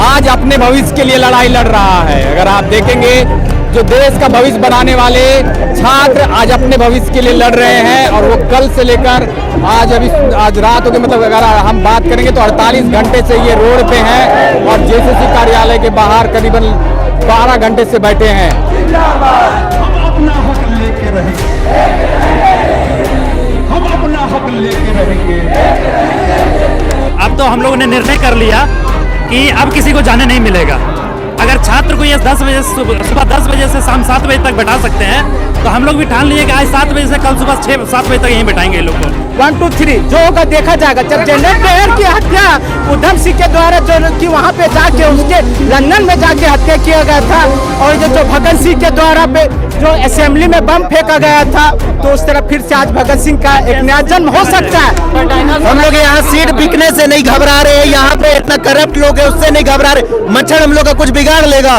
आज अपने भविष्य के लिए लड़ाई लड़ रहा है। अगर आप देखेंगे जो देश का भविष्य बनाने वाले छात्र आज अपने भविष्य के लिए लड़ रहे हैं और वो कल से लेकर आज रात हो गई, मतलब अगर हम बात करेंगे तो 48 घंटे से ये रोड पे हैं और जेसीसी कार्यालय के बाहर करीबन 12 घंटे से बैठे हैं। हम अपना हक लेके रहेंगे, हम अपना हक लेके रहेंगे। अब तो हम लोगों ने निर्णय कर लिया कि अब किसी को जाने नहीं मिलेगा। अगर छात्र को ये 10 बजे सुबह 10 बजे से शाम 7 बजे तक बैठा सकते हैं, तो हम लोग भी ठान लिए कि आज 7 बजे से कल सुबह 6-7 बजे तक यहीं बैठाएंगे ये लोग को। 1 2 3 जो होगा देखा जाएगा। जब जनरल डायर की हत्या उधम सिंह के द्वारा जो कि वहाँ पे जाके उसके लंदन में जाके हत्या किया गया था, और जो भगत सिंह के द्वारा पे जो असेंबली में बम फेंका गया था, तो उस तरह फिर से आज भगत सिंह का एक नया जन्म हो सकता है। हम लोग यहाँ सीट बिकने से नहीं घबरा रहे, यहाँ पे इतना करप्ट लोग है उससे नहीं घबरा रहे। मच्छर हम लोग का कुछ बिगाड़ लेगा।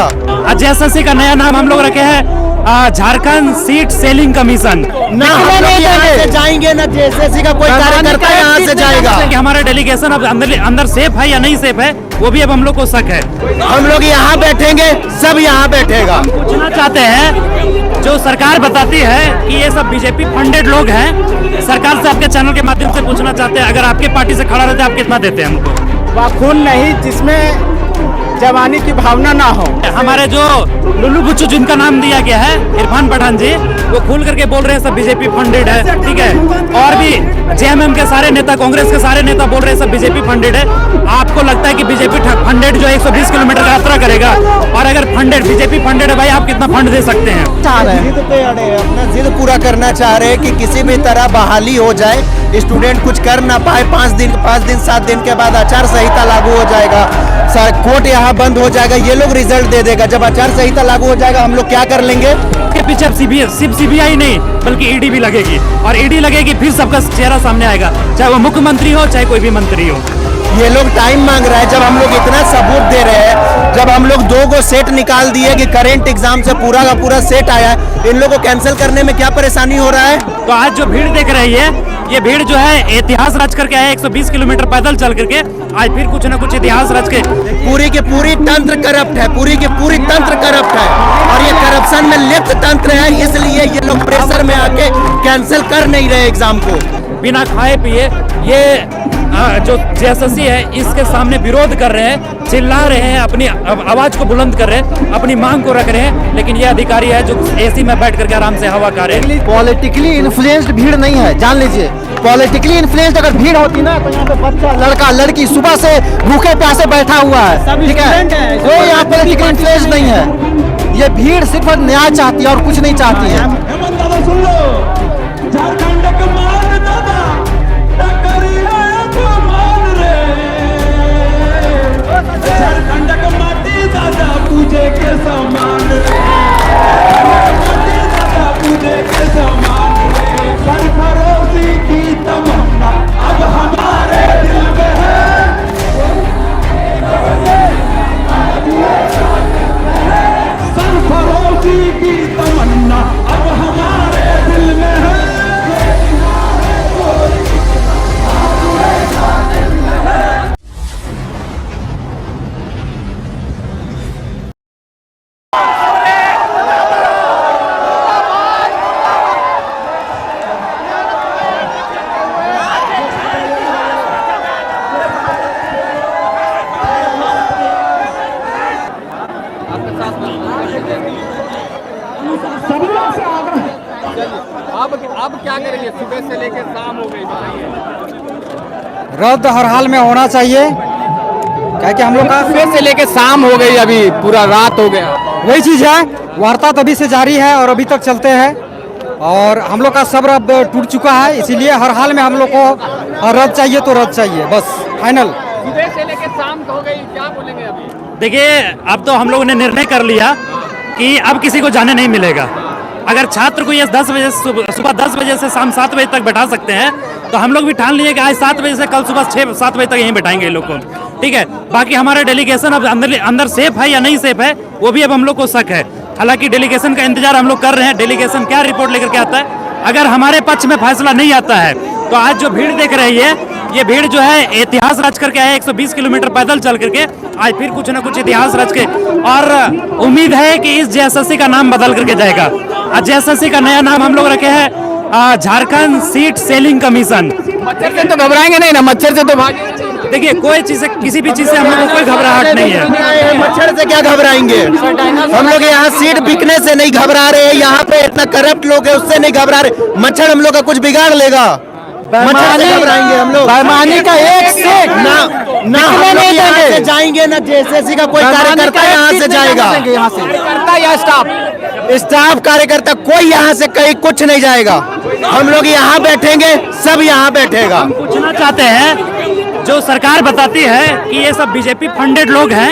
जेएसएससी का नया नाम हम लोग रखे हैं झारखंड सीट सेलिंग कमीशन। ना हम लोग यहाँ से जाएंगे ना जेएसएससी का कोई कार्यकर्ता यहाँ से जाएगा। कि हमारा डेलीगेशन अब अंदर सेफ है या नहीं सेफ है, वो भी अब हम लोग को शक है। हम लोग यहाँ बैठेंगे, सब यहाँ बैठेगा। पूछना चाहते हैं, जो सरकार बताती है कि ये सब बीजेपी फंडेड लोग हैं, सरकार से आपके चैनल के माध्यम से पूछना चाहते हैं, अगर आपके पार्टी से खड़ा रहते आप कितना देते हैं हमको? वह खून नहीं जिसमें जवानी की भावना ना हो। हमारे जो लुल्लू बुच्चू जिनका नाम दिया गया है इरफान पठान जी, वो खुल करके बोल रहे हैं सब बीजेपी फंडेड है, ठीक है। और भी जेएमएम के सारे नेता, कांग्रेस के सारे नेता बोल रहे हैं सब बीजेपी फंडेड है। आपको लगता है कि बीजेपी फंडेड जो 120 किलोमीटर का यात्रा करेगा? और अगर फंडेड बीजेपी फंडेड है भाई, आप कितना फंड दे सकते हैं? चाह रहे हैं अपना जिद पूरा करना चाह रहे हैं कि किसी भी तरह बहाली हो जाए, स्टूडेंट कुछ कर ना पाए। 5 दिन 7 दिन के बाद आचार संहिता लागू हो जाएगा, कोर्ट यहाँ बंद हो जाएगा, ये लोग रिजल्ट दे देगा। जब आचार संहिता लागू हो जाएगा हम लोग क्या कर लेंगे? के पीछे अब सिर्फ सीबीआई नहीं बल्कि ईडी भी लगेगी, और ईडी लगेगी फिर सबका चेहरा सामने आएगा, चाहे वो मुख्यमंत्री हो चाहे कोई भी मंत्री हो। ये लोग टाइम मांग रहा है। जब हम लोग इतना सबूत दे रहे हैं, जब हम लोग 2 गो सेट निकाल दिए कि करेंट एग्जाम से पूरा का पूरा सेट आया है, इन लोगों को कैंसिल करने में क्या परेशानी हो रहा है? तो आज जो भीड़ देख रही है, ये भीड़ जो है इतिहास रच करके आया, 120 किलोमीटर पैदल चल करके आज फिर कुछ न कुछ इतिहास रच के। पूरी की पूरी तंत्र करप्ट है, पूरी की पूरी तंत्र करप्ट है, और ये करप्शन में लिप्त तंत्र है, इसलिए ये लोग प्रेशर में आके कैंसिल कर नहीं रहे एग्जाम को। बिना खाए पिए ये जो जेएसएससी है इसके सामने विरोध कर रहे हैं, चिल्ला रहे हैं, अपनी आवाज को बुलंद कर रहे हैं, अपनी मांग को रख रहे हैं, लेकिन ये अधिकारी है जो एसी में बैठ करके आराम से हवा खा रहे हैं। पॉलिटिकली इन्फ्लुएंस्ड भीड़ नहीं है, जान लीजिए। पॉलिटिकली इन्फ्लुएंस्ड अगर भीड़ होती ना, तो यहाँ पे बच्चा लड़का लड़की सुबह से भूखे प्यासे बैठा हुआ है, ठीक है। कोई यहाँ पॉलिटिकली इन्फ्लुएंस्ड नहीं है। ये भीड़ सिर्फ न्याय चाहती है और कुछ नहीं चाहती है। हेमंत दादा सुन लो, झारखंड के मान दादा टकरी है तो मान रे, झारखंड के माटी दादा पूजे के समान रे, माटी दादा पूजे के समान रे। सरफरोशी की तमन्ना अब हमारे दिल में है, सरफरोशी की तमन्ना अब हमारे दिल में है। अब क्या करेंगे? सुबह से लेकर शाम हो गई, रद्द हर हाल में होना चाहिए, क्या कि हम लोग का सुबह से लेकर शाम हो गई, अभी पूरा रात हो गया। वही चीज़ है। वार्ता तभी से जारी है और अभी तक चलते हैं, और हम लोग का सब्र अब टूट चुका है, इसीलिए हर हाल में हम लोग को रद्द चाहिए तो रद्द चाहिए, बस फाइनल। सुबह से लेकर शाम हो गई, क्या बोलेंगे अभी? देखिए, अब तो हम लोगों ने निर्णय कर लिया कि अब किसी को जाने नहीं मिलेगा। अगर छात्र को ये 10 बजे सुबह 10 बजे से शाम 7 बजे तक बैठा सकते हैं, तो हम लोग भी ठान लिए कि आज 7 बजे से कल सुबह 6-7 बजे तक यहीं बैठाएंगे ये लोग को, ठीक है। बाकी हमारा डेलीगेशन अब अंदर सेफ है या नहीं सेफ है, वो भी अब हम लोग को शक है। हालांकि डेलीगेशन का इंतजार हम लोग कर रहे हैं, डेलीगेशन क्या रिपोर्ट लेकर के आता है। अगर हमारे पक्ष में फैसला नहीं आता है, तो आज जो भीड़ देख रही है ये भीड़ जो है इतिहास रच करके आए, 120 किलोमीटर पैदल चल करके आज फिर कुछ ना कुछ इतिहास रच के, और उम्मीद है कि इस जेएसएससी का नाम बदल करके जाएगा। आज जेएसएससी का नया नाम हम लोग रखे हैं झारखंड सीट सेलिंग कमीशन। मच्छर से तो घबराएंगे नहीं ना, मच्छर से तो भागे। देखिए कोई चीज से, किसी भी चीज से हम लोग को कोई घबराहट नहीं है। मच्छर से क्या घबराएंगे? हम लोग यहाँ सीट बिकने से नहीं घबरा रहे हैं, यहाँ पे इतना करप्ट लोग है उससे नहीं घबरा रहे। मच्छर हम लोग का कुछ बिगाड़ लेगा? मच्छर से घबराएंगे हम लोग? बेईमानी का एक सीट ना हम लोग यहाँ से जाएंगे ना, जेएसएससी का कोई कार्यकर्ता यहाँ से जाएगा, यहाँ से करता या स्टाफ कार्यकर्ता कोई यहाँ से कहीं कुछ नहीं जाएगा। हम लोग यहाँ बैठेंगे, सब यहाँ बैठेगा। हम पूछना चाहते हैं, जो सरकार बताती है कि ये सब बीजेपी फंडेड लोग हैं,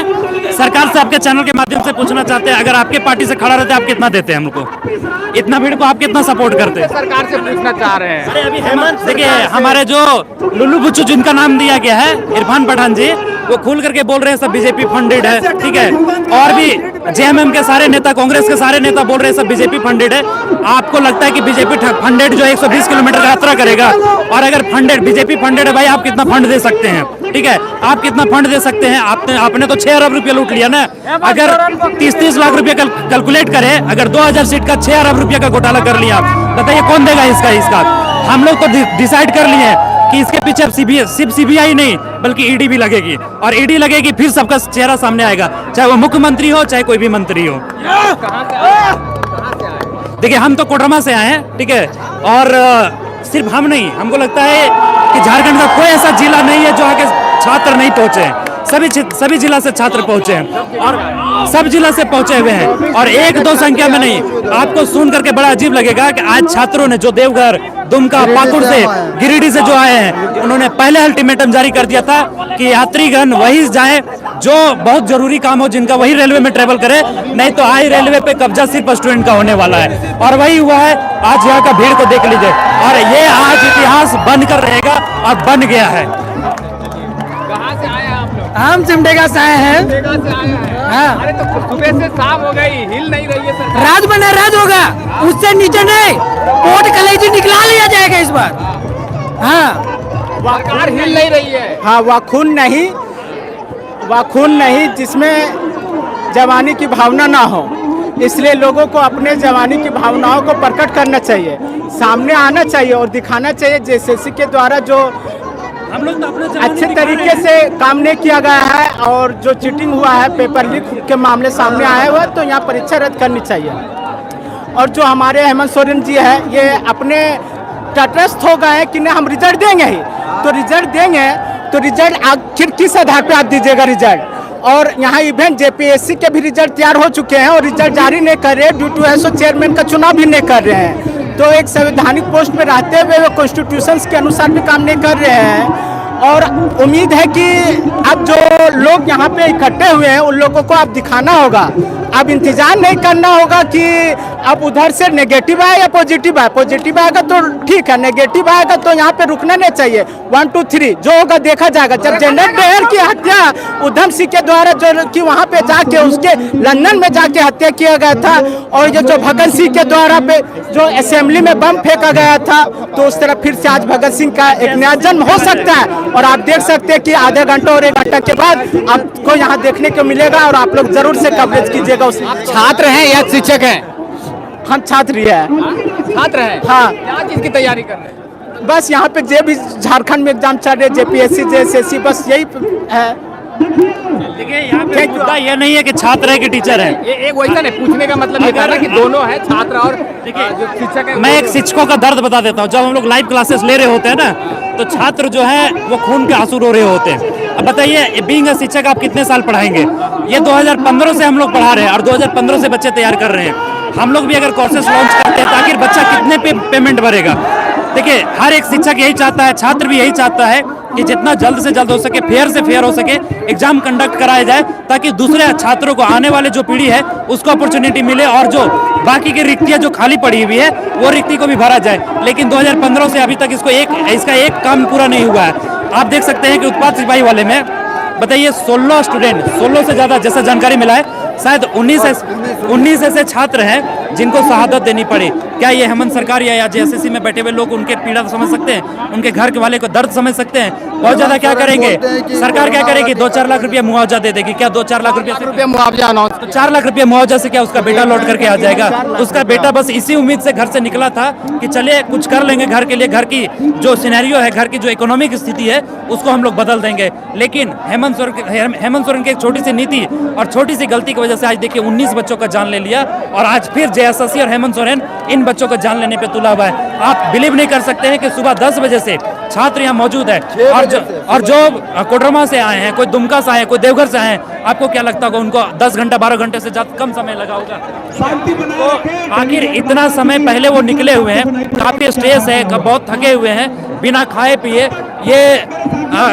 सरकार से आपके चैनल के माध्यम से पूछना चाहते हैं, अगर आपके पार्टी से खड़ा रहते आप कितना देते हैं हमको? इतना भीड़ को आप कितना सपोर्ट करते हैं? सरकार से पूछना चाह रहे हैं। अरे अभी हेमंत देखिए, हमारे जो लुल्लू बुच्चू जिनका नाम दिया गया है इरफान पठान जी, वो खुल करके बोल रहे हैं सब बीजेपी फंडेड है, ठीक है। और भी जेएमएम के सारे नेता, कांग्रेस के सारे नेता बोल रहे हैं सब बीजेपी फंडेड है। आपको लगता है कि बीजेपी फंडेड जो 120 किलोमीटर का यात्रा करेगा? और अगर फंडेड बीजेपी फंडेड है भाई, आप कितना फंड दे सकते हैं? ठीक है, आप कितना फंड दे सकते हैं? आपने तो 6 अरब रुपया लूट लिया ना। अगर 30-30 लाख रुपया कैलकुलेट करें, अगर 2000 सीट का 6 अरब रुपया का घोटाला कर लिया, बताइए कौन देगा इसका? हम लोग तो डिसाइड कर लिए कि इसके पीछे अब सिर्फ सीबीआई नहीं बल्कि ईडी भी लगेगी, और ईडी लगेगी फिर सबका चेहरा सामने आएगा, चाहे वो मुख्यमंत्री हो चाहे कोई भी मंत्री हो। देखिए हम तो कोडरमा से आए हैं, ठीक है, और सिर्फ हम नहीं, हमको लगता है कि झारखंड का कोई ऐसा जिला नहीं है जो आगे छात्र नहीं पहुंचे हैं। सभी जिला से छात्र पहुंचे हैं और सब जिला से पहुंचे हुए हैं, और 1-2 संख्या में नहीं। आपको सुन करके बड़ा अजीब लगेगा कि आज छात्रों ने जो देवघर, दुमका, पाकुड़ से, गिरिडीह से जो आए हैं, उन्होंने पहले अल्टीमेटम जारी कर दिया था कि यात्रीगण वही जाए जो बहुत जरूरी काम हो जिनका, वही रेलवे में ट्रेवल करे, नहीं तो आज रेलवे पे कब्जा सिर्फ स्टूडेंट का होने वाला है। और वही हुआ है। आज यहाँ का भीड़ को देख लीजिए, और ये आज इतिहास बनकर रहेगा और बन गया है। कहाँ से आए आप लोग? हम सिमडेगा से आए हैं। सिमडेगा से आए हैं। हाँ। अरे तो सुबह से शाम हो गई, हिल नहीं रही है सरकार। राज बना राज होगा, उससे नीचे नहीं, पोर्ट कलेजी निकला लिया जाएगा इस बार। हाँ, सरकार हिल नहीं रही है। हाँ, वह खून नहीं जिसमें जवानी की भावना ना हो, इसलिए लोगों को अपने जवानी की भावनाओं को प्रकट करना चाहिए, सामने आना चाहिए और दिखाना चाहिए। जेएसएससी के द्वारा जो हम लोग तो अपने अच्छे तरीके से काम नहीं किया गया है और जो चीटिंग हुआ है, पेपर लीक के मामले सामने आए हुए, तो यहाँ परीक्षा रद्द करनी चाहिए। और जो हमारे हेमंत सोरेन जी है, ये अपने तटस्थ हो गए कि नहीं हम रिजल्ट देंगे ही, तो रिजल्ट देंगे तो रिजल्ट आखिर किस आधार पे आप दीजिएगा रिजल्ट? और यहाँ इवेंट जेपीएससी के भी रिजल्ट तैयार हो चुके हैं और रिजल्ट जारी नहीं कर रहे, ड्यू टू एसओ चेयरमैन का चुनाव भी नहीं कर रहे हैं। तो एक संवैधानिक पोस्ट पे रहते हुए वो कॉन्स्टिट्यूशंस के अनुसार भी काम नहीं कर रहे हैं। और उम्मीद है कि अब जो लोग यहाँ पे इकट्ठे हुए हैं उन लोगों को अब दिखाना होगा, अब इंतजार नहीं करना होगा कि अब उधर से नेगेटिव आए या पॉजिटिव आए। पॉजिटिव आएगा तो ठीक है, नेगेटिव आएगा तो यहाँ पे रुकना नहीं चाहिए। 1 2 3 जो होगा देखा जाएगा। जब जनरल डायर की हत्या उधम सिंह के द्वारा जो कि वहाँ पे जाके उसके लंदन में जाके हत्या किया गया था, और ये जो भगत सिंह के द्वारा पे जो असेंबली में बम फेंका गया था, तो उस तरह फिर से आज भगत सिंह का एक नया जन्म हो सकता है। और आप देख सकते हैं कि आधे घंटे और 1 घंटा के बाद आपको यहाँ देखने को मिलेगा, और आप लोग जरूर से कवरेज कीजिएगा। उस छात्र हैं या शिक्षक हैं? हम छात्र ही है। छात्र हैं। हाँ। क्या चीज की तैयारी कर रहे हैं? बस यहाँ पे जे भी झारखंड में एग्जाम चल रहे, जेपीएससी, जेएसएससी, बस यही है। देखिए यहाँ पे मुद्दा ये नहीं है कि छात्र है कि टीचर है। ये एक वैसा नहीं, पूछने का मतलब ये था ना कि दोनों है, छात्र और जो शिक्षक है। मैं एक शिक्षकों का दर्द बता देता हूँ। जब हम लोग लाइव क्लासेस ले रहे होते हैं ना, तो छात्र जो है वो खून के आंसू रो रहे होते हैं। अब बताइए, बीइंग अ शिक्षक आप कितने साल पढ़ाएंगे? ये 2015 से हम लोग पढ़ा रहे हैं और 2015 से बच्चे तैयार कर रहे हैं। हम लोग भी अगर कोर्सेस लॉन्च करते हैं तो आखिर बच्चा कितने पेमेंट भरेगा? देखिए, हर एक शिक्षक यही चाहता है, छात्र भी यही चाहता है कि जितना जल्द से जल्द हो सके, फेयर से फेयर हो सके, एग्जाम कंडक्ट कराया जाए, ताकि दूसरे छात्रों को, आने वाले जो पीढ़ी है उसको अपॉर्चुनिटी मिले, और जो बाकी की रिक्तियां जो खाली पड़ी हुई है वो रिक्ति को भी भरा जाए। लेकिन 2015 से अभी तक इसका एक काम पूरा नहीं हुआ है। आप देख सकते हैं कि उत्पाद सिपाही वाले में बताइए 16 स्टूडेंट, 16 से ज़्यादा जैसा जानकारी मिला है, शायद 19 ऐसे छात्र हैं जिनको शहादत देनी पड़े। क्या ये हेमंत सरकार या जेएसएससी में बैठे हुए लोग उनके पीड़ा समझ सकते हैं? उनके घर के वाले को दर्द समझ सकते हैं? बहुत ज्यादा क्या करेंगे सरकार, क्या करेगी? 2-4 लाख रुपया मुआवजा दे देगी। क्या 2-4 लाख रुपया मुआवजा अनाउंस? तो 4 लाख रुपया मुआवजा से क्या उसका बेटा लौट करके आ जाएगा? उसका बेटा बस इसी उम्मीद से घर से निकला था कि चलिए कुछ कर लेंगे घर के लिए, घर की जो सिनेरियो है, घर की जो इकोनॉमिक स्थिति है उसको हम लोग बदल देंगे। लेकिन हेमंत सोरेन की एक छोटी सी नीति और छोटी सी गलती की वजह से आज देखिए 19 बच्चों का जान ले लिया और आज फिर जेएसएससी और हेमंत सोरेन इन बच्चों को जान लेने पे तुला हुआ है। आप बिलीव नहीं कर सकते हैं कि सुबह 10 बजे से छात्र यहाँ मौजूद है और जो कोडरमा से आए हैं, कोई दुमका से आए हैं, कोई देवघर से आए हैं, आपको क्या लगता होगा उनको 10 घंटा 12 घंटे से ज्यादा कम समय लगा होगा? तो आखिर इतना समय पहले वो निकले हुए हैं, काफी स्ट्रेस है, बहुत थके हुए हैं, बिना खाए पिए ये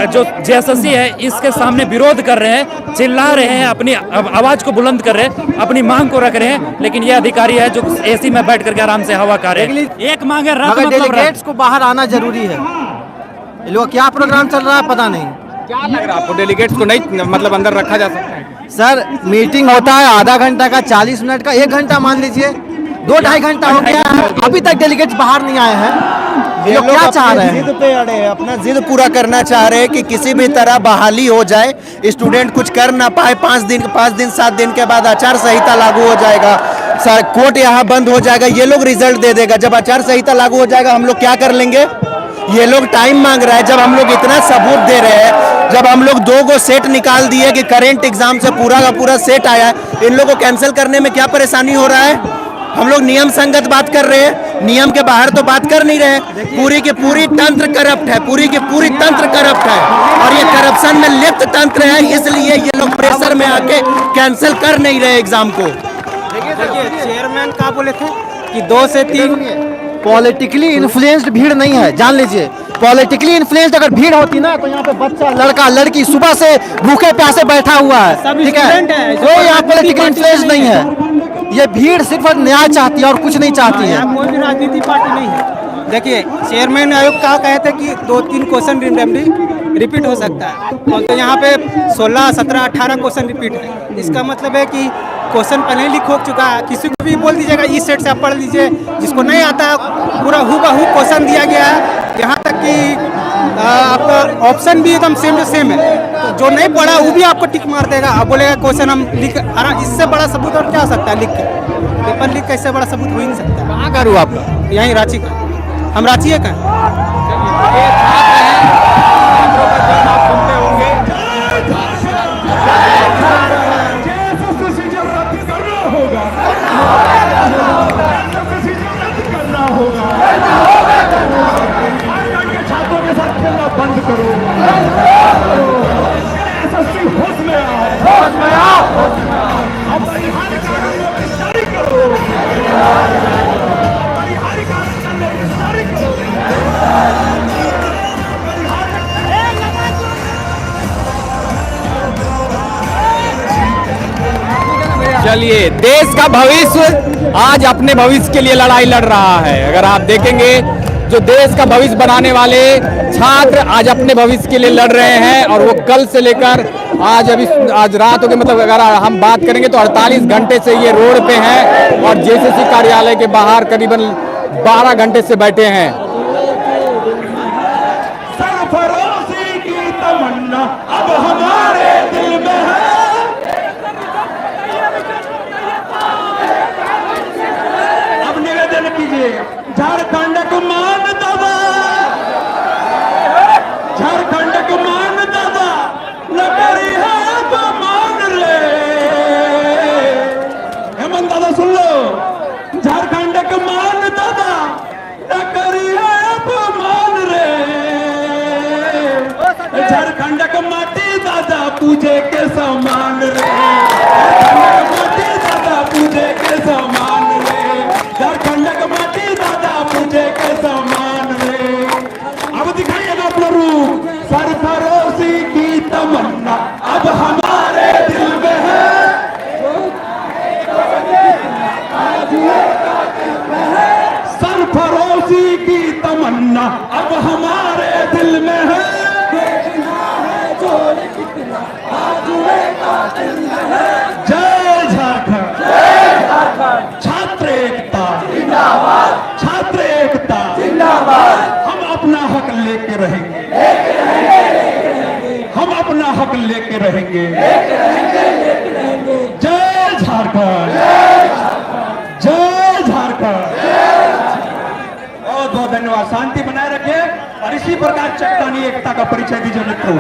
जो जेएसएससी है इसके सामने विरोध कर रहे हैं, चिल्ला रहे हैं, अपनी आवाज को बुलंद कर रहे हैं, अपनी मांग को रख रहे हैं। लेकिन ये अधिकारी है जो एसी में बैठ करके आराम से हवा खा रहे हैं। एक मांग है रद्द, मतलब डेलीगेट्स को बाहर आना जरूरी है। ये लोग क्या प्रोग्राम चल रहा है पता नहीं। क्या लग रहा है आपको, डेलीगेट्स को नहीं मतलब अंदर रखा जा सकता है? सर मीटिंग होता है आधा घंटा का, 40 मिनट का, 1 घंटा मान लीजिए, 2-2.5 घंटा हो गया है, अभी तक डेलीगेट्स बाहर नहीं आए हैं। ये लोग क्या चाह रहे हैं? जिद पे अड़े हैं, अपना जिद पूरा करना चाह रहे हैं कि किसी भी तरह बहाली हो जाए, स्टूडेंट कुछ कर ना पाए, 5 दिन 7 दिन के बाद आचार संहिता लागू हो जाएगा, सर कोर्ट यहाँ बंद हो जाएगा, ये लोग रिजल्ट दे देगा। जब आचार संहिता लागू हो जाएगा हम लोग क्या कर लेंगे? ये लोग टाइम मांग रहा है। जब हम लोग इतना सबूत दे रहे हैं, जब हम लोग 2 गो सेट निकाल दिए कि करेंट एग्जाम से पूरा का पूरा सेट आया है, इन लोगों को कैंसिल करने में क्या परेशानी हो रहा है? हम लोग नियम संगत बात कर रहे हैं, नियम के बाहर तो बात कर नहीं रहे। पूरी की पूरी तंत्र करप्ट है, पूरी की पूरी तंत्र करप्ट है और ये करप्शन में लिप्त तंत्र है, इसलिए ये लोग प्रेशर में आके कैंसिल कर नहीं रहे एग्जाम को। देखिए चेयरमैन क्या बोले थे कि 2 से 3 पॉलिटिकली इन्फ्लुएंस्ड भीड़ नहीं है। जान लीजिए, पॉलिटिकली इन्फ्लुएंस्ड अगर भीड़ होती ना तो यहाँ पे बच्चा, लड़का, लड़की सुबह से भूखे प्यासे बैठा हुआ है, ठीक है, कोई यहाँ पॉलिटिकली इन्फ्लुएंस्ड नहीं है। ये भीड़ सिर्फ न्याय चाहती है और कुछ नहीं चाहती है। कोई भी राजनीति पार्टी नहीं है। देखिए चेयरमैन आयोग क्या कहे थे कि 2-3 क्वेश्चन रेंडमली रिपीट हो सकता है, और तो यहाँ पे 16, 17, 18 क्वेश्चन रिपीट है। इसका मतलब है कि क्वेश्चन पहले लिख हो चुका है, किसी को भी बोल दीजिएगा इस सेट से आप पढ़ लीजिए, जिसको नहीं आता पूरा हूबहू क्वेश्चन दिया गया है। यहाँ तक कि आपका ऑप्शन भी एकदम सेम टू सेम है, तो जो नहीं पढ़ा वो भी आपको टिक मार देगा। आप बोलेगा क्वेश्चन हम लिख, इससे बड़ा सबूत और क्या हो सकता है? लिख के पेपर लिख के इससे बड़ा सबूत हो ही नहीं सकता। कहाँ का रू आपका? यहीं रांची का, हम रांची है का। बंद करो, एसएससी होश में आओ, अब परिहार कानूनों की जारी करो, परिहार कानूनों की जारी करो। चलिए, देश का भविष्य आज अपने भविष्य के लिए लड़ाई लड़ रहा है। अगर आप देखेंगे जो देश का भविष्य बनाने वाले छात्र आज अपने भविष्य के लिए लड़ रहे हैं और वो कल से लेकर आज रात हो गई, मतलब अगर हम बात करेंगे तो 48 घंटे से ये रोड पे हैं और जेएसएससी कार्यालय के बाहर करीबन 12 घंटे से बैठे हैं। सरफरोशी की तमन्ना अब हमारे दिल में है, अब निवेदन कीजिए झारखंड को मान दादा, झारखंड को मान दादा, नगरी है तो मान ले। हेमंत दादा सुन लो, झारखंड को मान दादा, नगरी है लेके रहेंगे, हम अपना हक लेके रहेंगे। जय झारखंड, जय झारखंड। बहुत बहुत धन्यवाद। शांति बनाए रखिए और इसी प्रकार चट्टानी एकता का परिचय दीजिए मित्रों।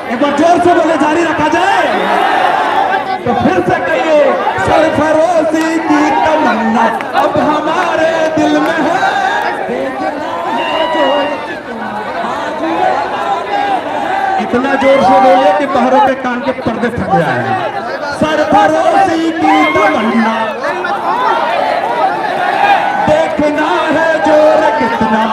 एक बार जोर से बोले, जारी रखा जाए तो फिर से कहिए, सरफरोशी की तमन्ना अब हमारे दिल में है। इतना जोर से बोलिए कि बहरों के कान के पर्दे फट जाए। सरफरोशी की तमन्ना देखना है जोर कितना